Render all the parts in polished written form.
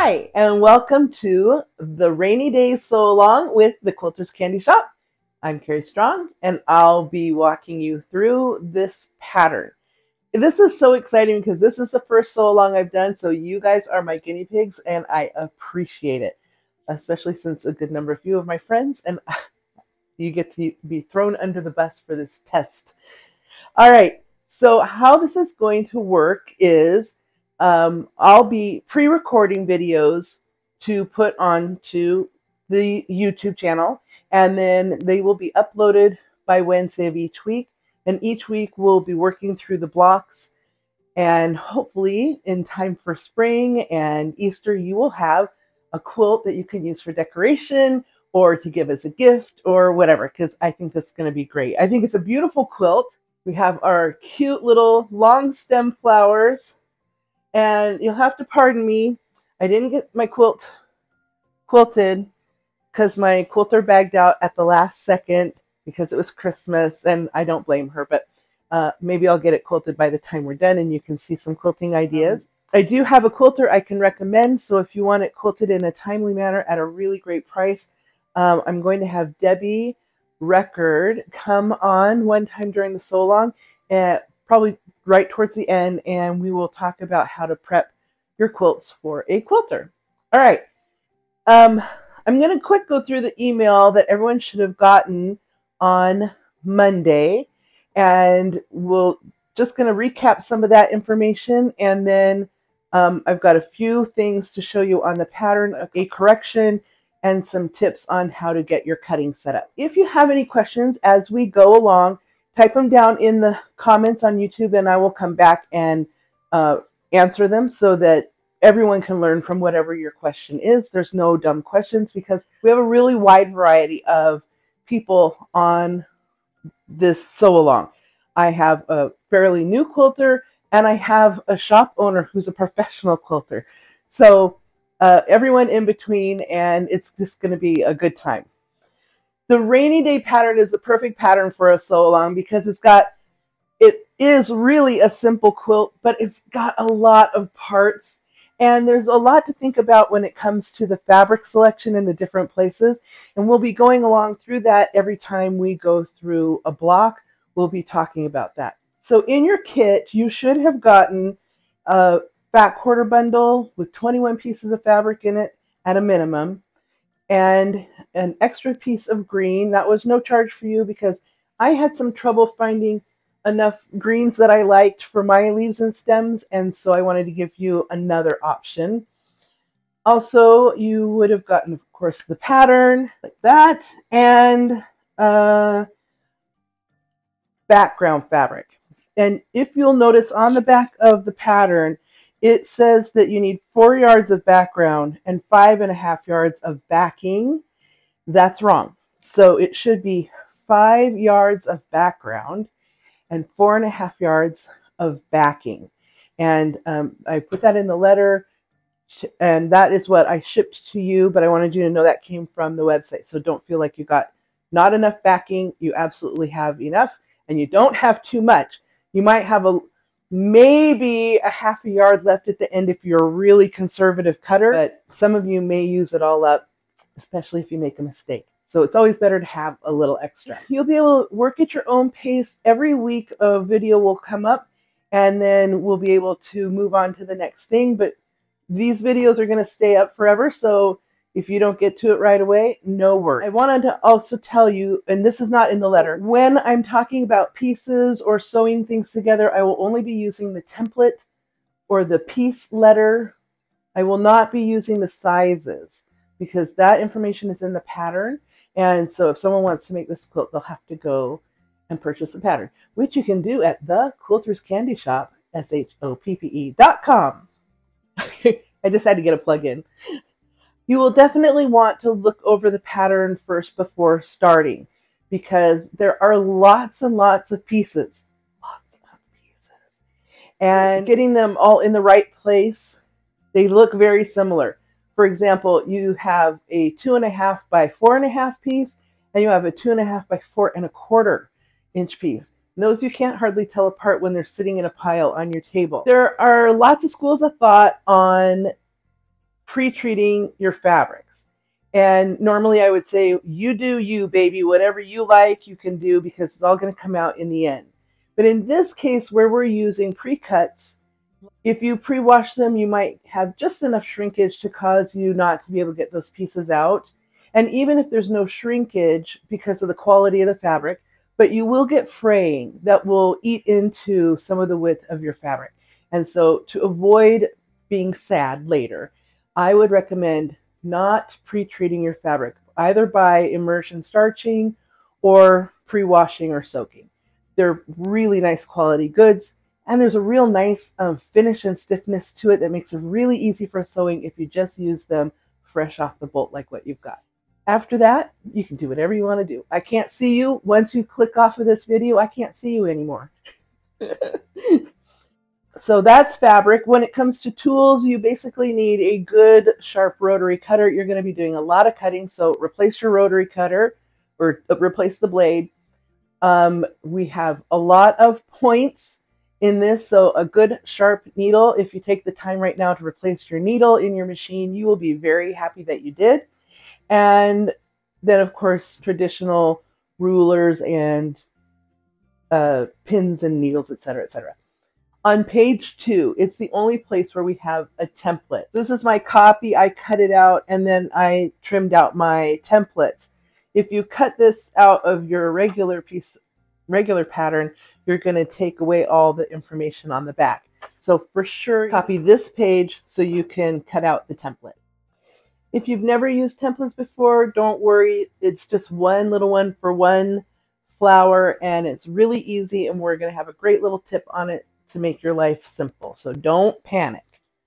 Hi, and welcome to the Rainy Days Sew-Along with the Quilters Candy Shop. I'm Carrie Strong, and I'll be walking you through this pattern. This is so exciting because this is the first sew-along I've done, so you guys are my guinea pigs, and I appreciate it, especially since a good number of you of my friends, and you get to be thrown under the bus for this test. All right, so how this is going to work is I'll be pre-recording videos to put onto the YouTube channel, and then they will be uploaded by Wednesday of each week. And each week we'll be working through the blocks, and hopefully in time for spring and Easter you will have a quilt that you can use for decoration or to give as a gift or whatever, because I think that's going to be great. I think it's a beautiful quilt. We have our cute little long stem flowers. And you'll have to pardon me, I didn't get my quilt quilted because my quilter bagged out at the last second because it was Christmas, and I don't blame her, but maybe I'll get it quilted by the time we're done and you can see some quilting ideas. I do have a quilter I can recommend, so if you want it quilted in a timely manner at a really great price, I'm going to have Debbie Record come on one time during the sew-along, probably right towards the end, and we will talk about how to prep your quilts for a quilter. All right. I'm going to quick go through the email that everyone should have gotten on Monday, and we'll just going to recap some of that information, and then I've got a few things to show you on the pattern, a correction, and some tips on how to get your cutting set up. If you have any questions as we go along, type them down in the comments on YouTube, and I will come back and answer them so that everyone can learn from whatever your question is. There's no dumb questions because we have a really wide variety of people on this sew-along. I have a fairly new quilter, and I have a shop owner who's a professional quilter. So everyone in between, and it's just going to be a good time. The rainy day pattern is the perfect pattern for a sew-along because it is really a simple quilt, but it's got a lot of parts, and there's a lot to think about when it comes to the fabric selection in the different places, and we'll be going along through that every time we go through a block. We'll be talking about that. So in your kit, you should have gotten a fat quarter bundle with 21 pieces of fabric in it at a minimum, and an extra piece of green. That was no charge for you because I had some trouble finding enough greens that I liked for my leaves and stems, and so I wanted to give you another option. Also, you would have gotten, of course, the pattern like that, and background fabric. And if you'll notice on the back of the pattern, it says that you need 4 yards of background and 5.5 yards of backing. That's wrong. So it should be 5 yards of background and 4.5 yards of backing. And I put that in the letter, and that is what I shipped to you, but I wanted you to know that came from the website. So don't feel like you got not enough backing. You absolutely have enough, and you don't have too much. You might have maybe a 1/2 yard left at the end if you're a really conservative cutter, but some of you may use it all up, especially if you make a mistake. So it's always better to have a little extra. You'll be able to work at your own pace. Every week a video will come up, and then we'll be able to move on to the next thing, but these videos are going to stay up forever, so if you don't get to it right away, no worries. I wanted to also tell you, and this is not in the letter, when I'm talking about pieces or sewing things together, I will only be using the template or the piece letter. I will not be using the sizes because that information is in the pattern. And so if someone wants to make this quilt, they'll have to go and purchase the pattern, which you can do at the Quilters Candy Shop, shoppe.com. I just had to get a plug in. You will definitely want to look over the pattern first before starting because there are lots and lots of pieces. And getting them all in the right place, they look very similar. For example, you have a 2.5 by 4.5 piece, and you have a 2.5 by 4.25 inch piece. And those you can't hardly tell apart when they're sitting in a pile on your table. There are lots of schools of thought on pre-treating your fabrics. And normally I would say, you do you, baby, whatever you like, you can do, because it's all going to come out in the end. But in this case, where we're using pre-cuts, if you pre-wash them, you might have just enough shrinkage to cause you not to be able to get those pieces out. And even if there's no shrinkage because of the quality of the fabric, but you will get fraying that will eat into some of the width of your fabric. And so to avoid being sad later, I would recommend not pre-treating your fabric, either by immersion starching or pre-washing or soaking. They're really nice quality goods, and there's a real nice finish and stiffness to it that makes it really easy for sewing if you just use them fresh off the bolt like what you've got. After that, you can do whatever you want to do. I can't see you. Once you click off of this video, I can't see you anymore. So that's fabric. When it comes to tools, you basically need a good sharp rotary cutter. You're going to be doing a lot of cutting, so replace your rotary cutter or replace the blade. We have a lot of points in this, so a good sharp needle. If you take the time right now to replace your needle in your machine, you will be very happy that you did. And then, of course, traditional rulers and pins and needles, etc., etc. On page 2, it's the only place where we have a template. This is my copy. I cut it out and then I trimmed out my templates. If you cut this out of your regular pattern, you're going to take away all the information on the back. So for sure, copy this page so you can cut out the template. If you've never used templates before, don't worry. It's just one little one for one flower, and it's really easy, and we're going to have a great little tip on it to make your life simple. So don't panic.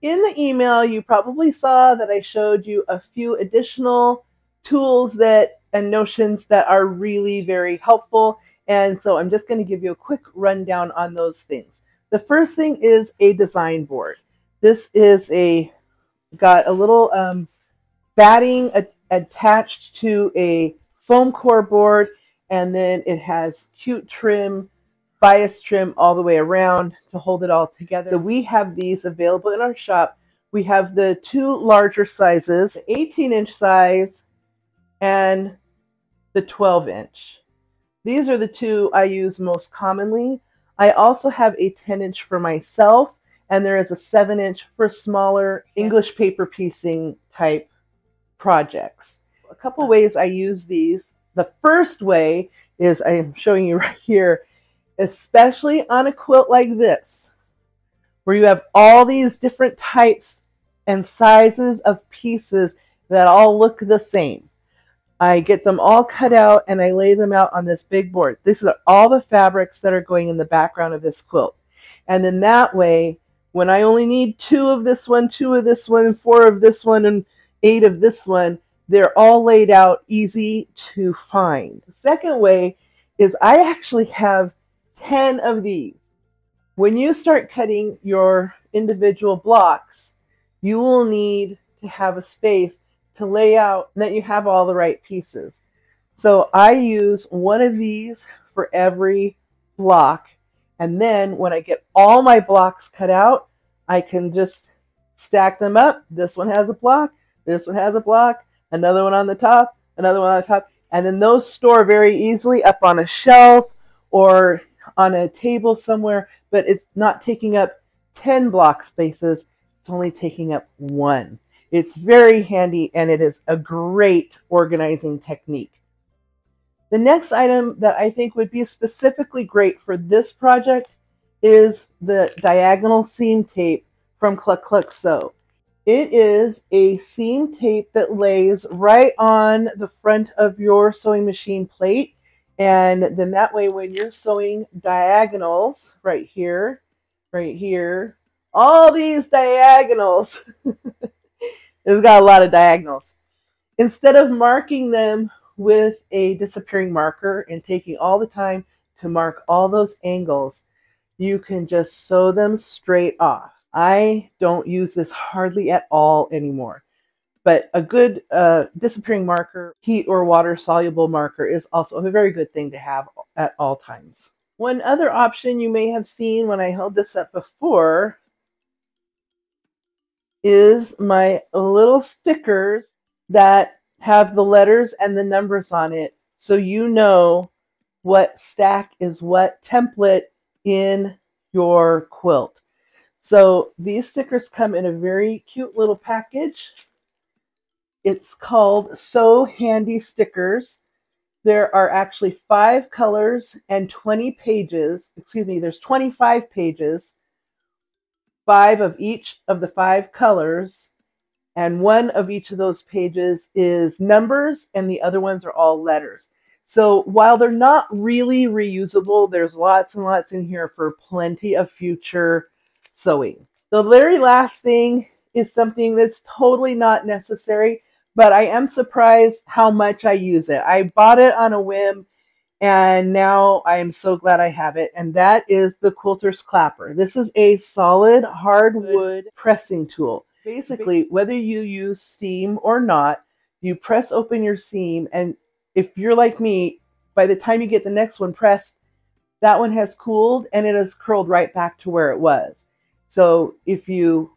In the email, you probably saw that I showed you a few additional tools and notions that are really very helpful. And so I'm just going to give you a quick rundown on those things. The first thing is a design board. This is got a little batting attached to a foam core board, and then it has cute trim, bias trim all the way around to hold it all together. So we have these available in our shop. We have the 2 larger sizes, the 18-inch size and the 12-inch. These are the 2 I use most commonly. I also have a 10-inch for myself, and there is a 7-inch for smaller English paper piecing type projects. A couple ways I use these. The first way is I am showing you right here, especially on a quilt like this, where you have all these different types and sizes of pieces that all look the same. I get them all cut out and I lay them out on this big board. These are all the fabrics that are going in the background of this quilt. And then that way, when I only need 2 of this one, 2 of this one, 4 of this one, and 8 of this one, they're all laid out easy to find. The second way is I actually have 10 of these. When you start cutting your individual blocks, you will need to have a space to lay out that you have all the right pieces. So I use one of these for every block, and then when I get all my blocks cut out, I can just stack them up. This one has a block, this one has a block, another one on the top, another one on the top, and then those store very easily up on a shelf or on a table somewhere, but it's not taking up 10 block spaces, it's only taking up 1. It's very handy, and it is a great organizing technique. The next item that I think would be specifically great for this project is the diagonal seam tape from Cluck Cluck Sew. It is a seam tape that lays right on the front of your sewing machine plate, and then that way when you're sewing diagonals, right here, all these diagonals, it's got a lot of diagonals. Instead of marking them with a disappearing marker and taking all the time to mark all those angles, you can just sew them straight off. I don't use this hardly at all anymore, but a good disappearing marker, heat or water soluble marker, is also a very good thing to have at all times. One other option you may have seen when I held this up before is my little stickers that have the letters and the numbers on it, so you know what stack is what template in your quilt. So these stickers come in a very cute little package. It's called So Handy Stickers. There are actually 5 colors and 20 pages. Excuse me, there's 25 pages, 5 of each of the 5 colors, and one of each of those pages is numbers and the other ones are all letters. So while they're not really reusable, there's lots and lots in here for plenty of future sewing. The very last thing is something that's totally not necessary, but I am surprised how much I use it. I bought it on a whim and now I am so glad I have it, and that is the Quilters Clapper. This is a solid hardwood pressing tool. Basically, whether you use steam or not, you press open your seam, and if you're like me, by the time you get the next one pressed, that one has cooled and it has curled right back to where it was. So if you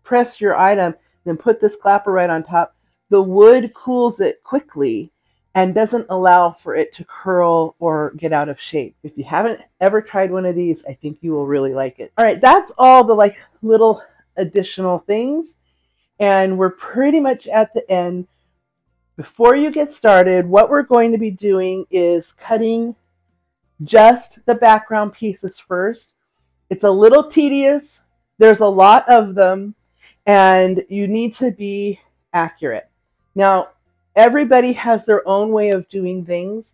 press your item, then put this clapper right on top, the wood cools it quickly and doesn't allow for it to curl or get out of shape. If you haven't ever tried one of these, I think you will really like it. All right, that's all the little additional things, and we're pretty much at the end. Before you get started, what we're going to be doing is cutting just the background pieces first. It's a little tedious. There's a lot of them, and you need to be accurate. Now, everybody has their own way of doing things.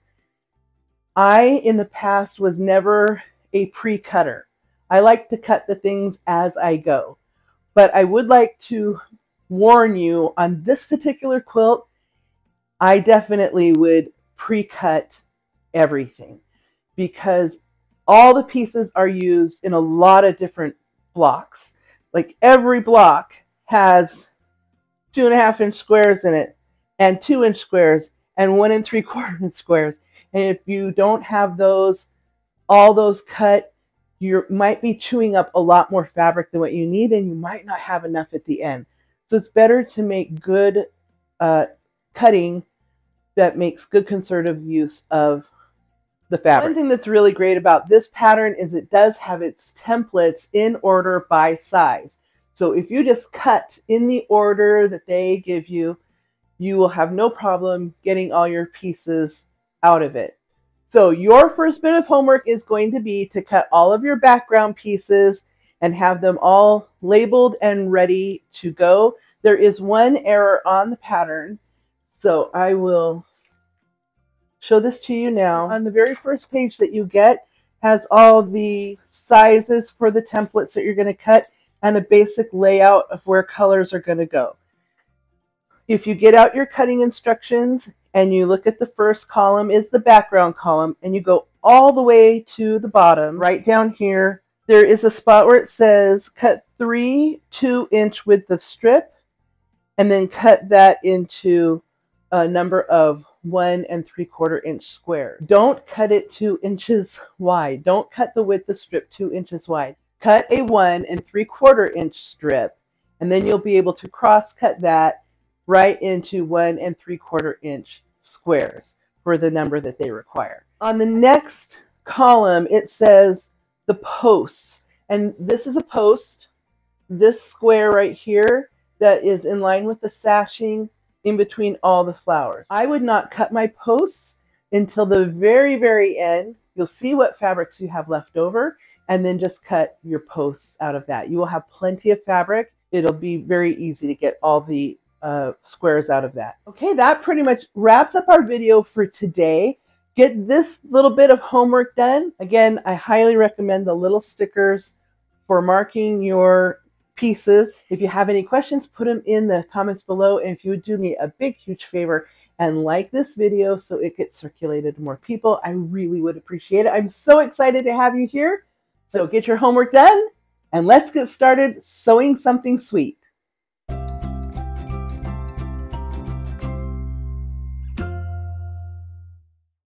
I, in the past, was never a pre-cutter. I like to cut the things as I go. But I would like to warn you, on this particular quilt, I definitely would pre-cut everything because all the pieces are used in a lot of different blocks. Like every block has 2.5 inch squares in it, and 2 inch squares, and 1 3/4 inch squares. And if you don't have all those cut, you might be chewing up a lot more fabric than what you need, and you might not have enough at the end. So it's better to make good cutting that makes good conservative use of the fabric. One thing that's really great about this pattern is it does have its templates in order by size. So if you just cut in the order that they give you, you will have no problem getting all your pieces out of it. So your first bit of homework is going to be to cut all of your background pieces and have them all labeled and ready to go. There is one error on the pattern, so I will show this to you now. On the very first page that you get has all the sizes for the templates that you're going to cut and a basic layout of where colors are going to go. If you get out your cutting instructions and you look at the first column is the background column, and you go all the way to the bottom, right down here, there is a spot where it says cut 3 2-inch width of strip, and then cut that into a number of 1 3/4 inch squares. Don't cut it 2 inches wide. Don't cut the width of strip 2 inches wide. Cut a 1 3/4 inch strip, and then you'll be able to cross cut that right into 1 3/4 inch squares for the number that they require. On the next column, it says the posts, and this is a post, this square right here that is in line with the sashing in between all the flowers. I would not cut my posts until the very, very end. You'll see what fabrics you have left over, and then just cut your posts out of that. You will have plenty of fabric. It'll be very easy to get all the squares out of that. Okay, that pretty much wraps up our video for today. Get this little bit of homework done. Again, I highly recommend the little stickers for marking your pieces. If you have any questions, put them in the comments below. And if you would do me a big, huge favor and like this video so it gets circulated to more people, I really would appreciate it. I'm so excited to have you here. So get your homework done and let's get started sewing something sweet.